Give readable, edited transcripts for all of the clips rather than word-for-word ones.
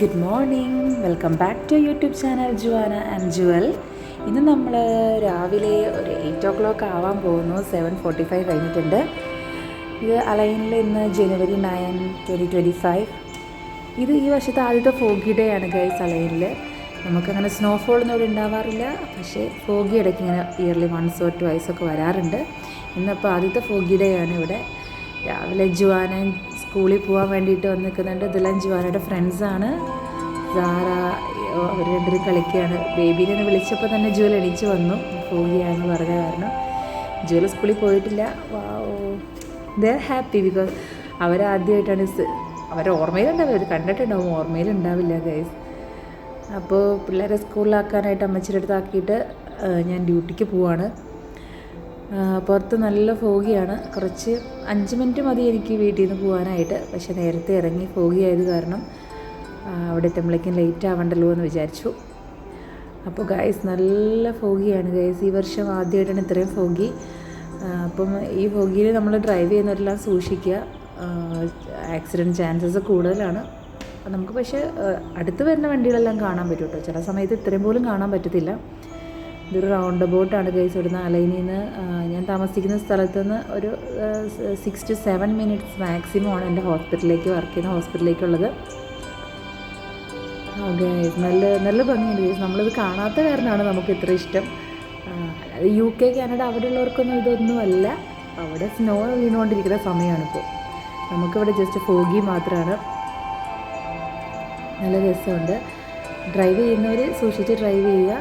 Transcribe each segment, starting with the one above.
Good morning, welcome back to YouTube channel Juana and Jewel. ഇന്ന് നമ്മൾ രാവിലെ ഒരു 8 ആവാൻ പോകുന്നു. 7:45 കഴിഞ്ഞിട്ടുണ്ട്. ഇത് അലൈനിൽ ഇന്ന് January 9, 2025. ഇത് ഈ വർഷത്തെ ആദ്യത്തെ ഫോഗി ഡേ ആണ് ഗൈസ്. അലൈനിൽ നമുക്കങ്ങനെ സ്നോഫോളൊന്നും ഇവിടെ ഉണ്ടാവാറില്ല, പക്ഷേ ഫോഗി ഇടയ്ക്ക് ഇങ്ങനെ ഇയർലി വൺസ് ഓർ ട്വൈസ് ഒക്കെ വരാറുണ്ട്. ഇന്നിപ്പോൾ ആദ്യത്തെ ഫോഗി ഡേ ആണ് ഇവിടെ. രാവിലെ ജുവാന സ്കൂളിൽ പോകാൻ വേണ്ടിയിട്ട് വന്ന് നിൽക്കുന്നുണ്ട്. ഇതെല്ലാം ജുവാനയുടെ ഫ്രണ്ട്സാണ്. സാറ അവർ രണ്ടുപേരും കളിക്കുകയാണ്. ബേബീനെ ഒന്ന് വിളിച്ചപ്പോൾ തന്നെ ജുവൽ എണീച്ച് വന്നു, ഫോഗിയാണെന്ന് പറഞ്ഞ കാരണം. ജുവൽ സ്കൂളിൽ പോയിട്ടില്ല. ദേ ആർ ഹാപ്പി ബിക്കോസ് അവരാദ്യമായിട്ടാണ് അവരെ ഓർമ്മയിലുണ്ടാവില്ല, അവർ കണ്ടിട്ടുണ്ടാവും, ഓർമ്മയിലുണ്ടാവില്ല ഗൈസ്. അപ്പോൾ പിള്ളേരെ സ്കൂളിലാക്കാനായിട്ട് അമ്മച്ചിയുടെ അടുത്താക്കിയിട്ട് ഞാൻ ഡ്യൂട്ടിക്ക് പോവാണ്. പുറത്ത് നല്ല ഫോഗിയാണ്. കുറച്ച് 5 മിനിറ്റ് മതി എനിക്ക് വീട്ടിൽ നിന്ന് പോകാനായിട്ട്. പക്ഷേ നേരത്തെ ഇറങ്ങി, ഫോഗി ആയത് കാരണം അവിടെ എത്തുമ്പോഴേക്കും ലേറ്റ് ആവണ്ടല്ലോ എന്ന് വിചാരിച്ചു. അപ്പോൾ ഗൈസ് നല്ല ഫോഗിയാണ് ഗൈസ്. ഈ വർഷം ആദ്യമായിട്ടാണ് ഇത്രയും ഫോഗി. അപ്പം ഈ ഫോഗിയിൽ നമ്മൾ ഡ്രൈവ് ചെയ്യുന്നവരെല്ലാം സൂക്ഷിക്കുക. ആക്സിഡൻറ്റ് ചാൻസസ് കൂടുതലാണ് നമുക്ക്. പക്ഷേ അടുത്ത് വരുന്ന വണ്ടികളെല്ലാം കാണാൻ പറ്റും കേട്ടോ. ചില സമയത്ത് ഇത്രയും പോലും കാണാൻ പറ്റത്തില്ല. ഇതൊരു റൗണ്ട് അബൌട്ടാണ് ഗൈസ്. ഇവിടുന്ന് അലൈനിൽ നിന്ന് ഞാൻ താമസിക്കുന്ന സ്ഥലത്ത് നിന്ന് ഒരു 6 to 7 minutes മാക്സിമം ആണ് എൻ്റെ ഹോസ്പിറ്റലിലേക്ക്, വർക്ക് ചെയ്യുന്ന ഹോസ്പിറ്റലിലേക്കുള്ളത്. ഗൈസ് നല്ല ഭംഗിയുണ്ട് ഗൈസ്. നമ്മളിത് കാണാത്ത കാരണമാണ് നമുക്ക് ഇത്ര ഇഷ്ടം. അതായത് UK, കാനഡ അവിടെയുള്ളവർക്കൊന്നും ഇതൊന്നുമല്ല. അവിടെ സ്നോ വീണുകൊണ്ടിരിക്കുന്ന സമയമാണിപ്പോൾ. നമുക്കിവിടെ ജസ്റ്റ് ഫോഗി മാത്രമാണ്. നല്ല രസമുണ്ട്. ഡ്രൈവ് ചെയ്യുന്നവർ സൂക്ഷിച്ച് ഡ്രൈവ് ചെയ്യുക,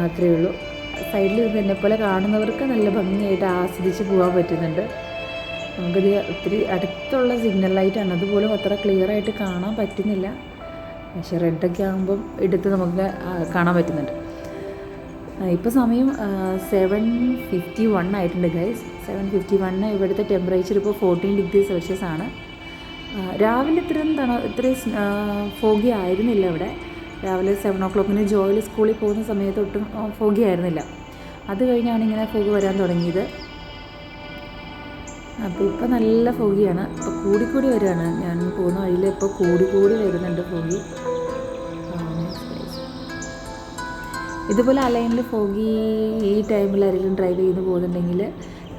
അത്രയേ ഉള്ളൂ. സൈഡിൽ ഇരുന്ന് എന്നെപ്പോലെ കാണുന്നവർക്ക് നല്ല ഭംഗിയായിട്ട് ആസ്വദിച്ച് പോകാൻ പറ്റുന്നുണ്ട്. നമുക്കിത് ഒത്തിരി അടുത്തുള്ള സിഗ്നൽ ലൈറ്റാണ്, അതുപോലും അത്ര ക്ലിയറായിട്ട് കാണാൻ പറ്റുന്നില്ല. പക്ഷേ റെഡൊക്കെ ആകുമ്പം എടുത്ത് നമുക്ക് കാണാൻ പറ്റുന്നുണ്ട്. ഇപ്പോൾ സമയം 7:51 ആയിട്ടുണ്ട് ഗൈസ്. 7:51. ഇവിടുത്തെ ടെമ്പറേച്ചർ ഇപ്പോൾ 14 degrees Celsius ആണ്. രാവിലെ ഇത്രയും ഫോഗി ആയിരുന്നില്ല ഇവിടെ. രാവിലെ 7 o'clock ജോയിൽ സ്കൂളിൽ പോകുന്ന സമയത്ത് ഒട്ടും ഫോഗി ആയിരുന്നില്ല. അത് കഴിഞ്ഞാണ് ഇങ്ങനെ ഫോഗ് വരാൻ തുടങ്ങിയത്. അപ്പോൾ ഇപ്പോൾ നല്ല ഫോഗിയാണ്. ഇപ്പോൾ കൂടിക്കൂടി വരികയാണ്. ഞാൻ പോകുന്ന വഴിയിൽ ഇപ്പോൾ കൂടി വരുന്നുണ്ട് ഫോഗി. ഇതുപോലെ അലൈനിൽ ഫോഗി ഈ ടൈമിൽ ആരെങ്കിലും ഡ്രൈവ് ചെയ്ത് പോകുന്നുണ്ടെങ്കിൽ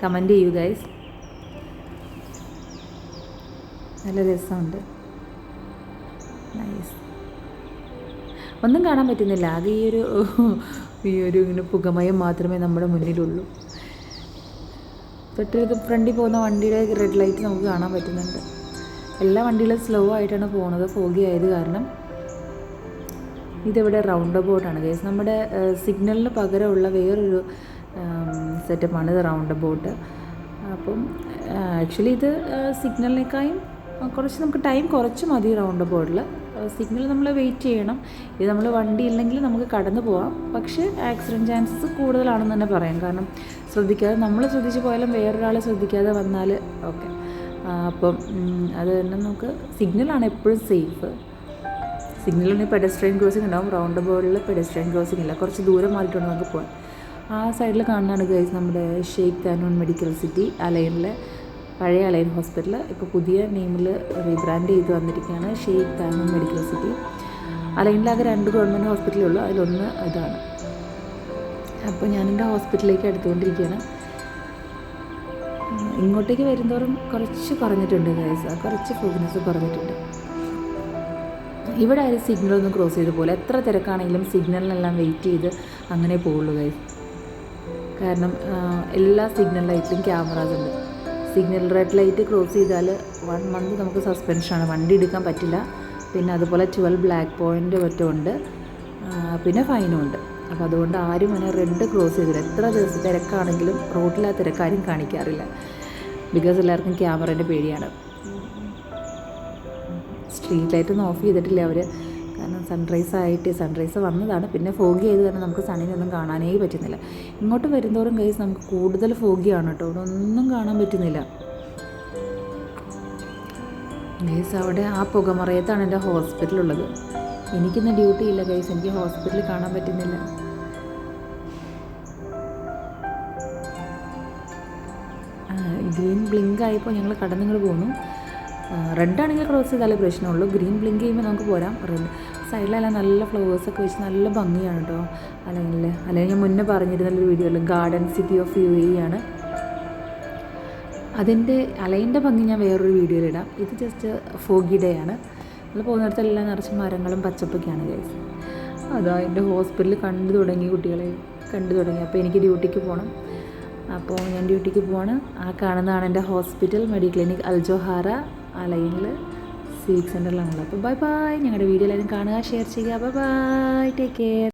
കമൻറ്റ് ചെയ്യൂ ഗൈസ്. നല്ല രസമുണ്ട്. നൈസ്. ഒന്നും കാണാൻ പറ്റുന്നില്ല. അത് ഈ ഒരു ഇങ്ങനെ പുകമയം മാത്രമേ നമ്മുടെ മുന്നിലുള്ളൂ. തൊട്ടടുത്ത് ഫ്രണ്ടിൽ പോകുന്ന വണ്ടിയുടെ റെഡ് ലൈറ്റ് നമുക്ക് കാണാൻ പറ്റുന്നുണ്ട്. എല്ലാ വണ്ടികളും സ്ലോ ആയിട്ടാണ് പോകുന്നത്, ഫോഗി ആയത് കാരണം. ഇതിവിടെ റൗണ്ട് അബൌട്ടാണ് ഗൈസ്. നമ്മുടെ സിഗ്നലിന് പകരമുള്ള വേറൊരു സെറ്റപ്പാണ് ഇത് റൗണ്ട് അബൌട്ട്. അപ്പം ആക്ച്വലി ഇത് സിഗ്നലിനേക്കാളും കുറച്ച് നമുക്ക് ടൈം കുറച്ച് മതി റൗണ്ട് അബൌട്ടിൽ. സിഗ്നൽ നമ്മൾ വെയിറ്റ് ചെയ്യണം. ഇത് നമ്മൾ വണ്ടി ഇല്ലെങ്കിൽ നമുക്ക് കടന്നു പോകാം. പക്ഷേ ആക്സിഡൻറ്റ് ചാൻസസ് കൂടുതലാണെന്ന് തന്നെ പറയാം. കാരണം നമ്മൾ ശ്രദ്ധിച്ച് പോയാലും വേറൊരാളെ ശ്രദ്ധിക്കാതെ വന്നാൽ ഓക്കെ. അപ്പം അത് തന്നെ നമുക്ക് സിഗ്നലാണ് എപ്പോഴും സേഫ്. സിഗ്നലിന് പെഡസ്ട്രിയൻ ക്രോസിംഗ് ഉണ്ടാവും, റൗണ്ട് അബൌട്ടിൽ പെഡസ്ട്രിയൻ ക്രോസിംഗ് ഇല്ല. കുറച്ച് ദൂരം മാറിയിട്ടുണ്ട് നമുക്ക് പോകാൻ. ആ സൈഡിൽ കാണുന്നതാണ് ഗൈസ് നമ്മുടെ ഷെയ്ഖ് താനൂൺ മെഡിക്കൽ സിറ്റി, അലൈനിലെ പഴയ അലൈൻ ഹോസ്പിറ്റൽ. ഇപ്പോൾ പുതിയ നെയിമിൽ റീബ്രാൻഡ് ചെയ്ത് വന്നിരിക്കുകയാണ്, ഷെയ്ഖ് താനൂൺ മെഡിക്കൽ സിറ്റി. അലൈനിലാകെ 2 ഗവൺമെൻറ് ഹോസ്പിറ്റലുള്ളൂ, അതിലൊന്ന് ഇതാണ്. അപ്പോൾ ഞാനെൻ്റെ ഹോസ്പിറ്റലിലേക്ക് എടുത്തുകൊണ്ടിരിക്കുകയാണ്. ഇങ്ങോട്ടേക്ക് വരുന്നതോറും കുറച്ച് കുറഞ്ഞിട്ടുണ്ട് ഗൈസ്, കുറച്ച് ഫോഗ്നെസ് കുറഞ്ഞിട്ടുണ്ട്. ഇവിടെ ആരും സിഗ്നലൊന്നും ക്രോസ് ചെയ്ത് പോലെ, എത്ര തിരക്കാണെങ്കിലും സിഗ്നലിനെല്ലാം വെയിറ്റ് ചെയ്ത് അങ്ങനെ പോകുള്ളൂ ഗൈസ്. കാരണം എല്ലാ സിഗ്നൽ ലൈറ്റിലും ക്യാമറാസ് ഉണ്ട്. സിഗ്നൽ റെഡ് ലൈറ്റ് ക്രോസ് ചെയ്താൽ 1 month നമുക്ക് സസ്പെൻഷനാണ്, വണ്ടി എടുക്കാൻ പറ്റില്ല. പിന്നെ അതുപോലെ 12 black point മറ്റുമുണ്ട്, പിന്നെ ഫൈനും ഉണ്ട്. അപ്പോൾ അതുകൊണ്ട് ആരും അങ്ങനെ റെഡ് ക്രോസ് ചെയ്തില്ല. എത്ര ദിവസം തിരക്കാണെങ്കിലും റോഡിൽ ആ തിരക്കാരും കാണിക്കാറില്ല. ബിക്കോസ് എല്ലാവർക്കും ക്യാമറേൻ്റെ പേടിയാണ്. സ്ട്രീറ്റ് ലൈറ്റൊന്നും ഓഫ് ചെയ്തിട്ടില്ല അവർ. കാരണം സൺറൈസ് വന്നതാണ്. പിന്നെ ഫോഗി ആയത് കാരണം നമുക്ക് സണ്ണിനൊന്നും കാണാനേ പറ്റുന്നില്ല. ഇങ്ങോട്ട് വരുന്നതോറും ഗൈസ് നമുക്ക് കൂടുതൽ ഫോഗിയാണ് കേട്ടോ. ഇവിടെ ഒന്നും കാണാൻ പറ്റുന്നില്ല ഗൈസ്. അവിടെ ആ പുകമറയത്താണ് എൻ്റെ ഹോസ്പിറ്റലുള്ളത്. എനിക്കിന്ന് ഡ്യൂട്ടി ഇല്ല ഗൈസ്, എനിക്ക് ഹോസ്പിറ്റലിൽ കാണാൻ പറ്റുന്നില്ല. ഗ്രീൻ ബ്ലിങ്ക് ആയപ്പോൾ ഞങ്ങൾ കടന്നിങ്ങോട്ട് പോന്നു. റെഡ് ആണെങ്കിൽ ക്രോസ് ചെയ്താലേ പ്രശ്നമുള്ളൂ. ഗ്രീൻ ബ്ലിങ്ക് ചെയ്യുമ്പോൾ നമുക്ക് പോരാം. റെഡ് സൈഡിലെല്ലാം നല്ല ഫ്ലവേഴ്സൊക്കെ വെച്ച് നല്ല ഭംഗിയാണ് കേട്ടോ അലൈനിൽ. അല്ലെങ്കിൽ ഞാൻ മുന്നേ പറഞ്ഞിരുന്നൊരു വീഡിയോയിൽ ഗാർഡൻ സിറ്റി ഓഫ് UAE ആണ്. അതിൻ്റെ അലൈൻ്റെ ഭംഗി ഞാൻ വേറൊരു വീഡിയോയിലിടാം. ഇത് ജസ്റ്റ് ഫോഗി ഡേ ആണ്. നമ്മൾ പോകുന്നിടത്തെല്ലാം നിറച്ച് മരങ്ങളും പച്ചപ്പൊക്കെയാണ് ഗൈസ്. അതാ എൻ്റെ ഹോസ്പിറ്റലിൽ കണ്ടു തുടങ്ങി, കുട്ടികളെ കണ്ടു തുടങ്ങി. അപ്പോൾ എനിക്ക് ഡ്യൂട്ടിക്ക് പോകണം. അപ്പോൾ ഞാൻ ഡ്യൂട്ടിക്ക് പോവാണ്. ആ കാണുന്നതാണ് എൻ്റെ ഹോസ്പിറ്റൽ, മെഡിക്ലിനിക് അൽ ജോഹാറ അലൈനിൽ സിവിക് സെൻറ്ററിലാണുള്ളത്. അപ്പോൾ ബൈ ബൈ. ഞങ്ങളുടെ വീഡിയോ എല്ലാവരും കാണുക, ഷെയർ ചെയ്യുക. Bye bye, take care.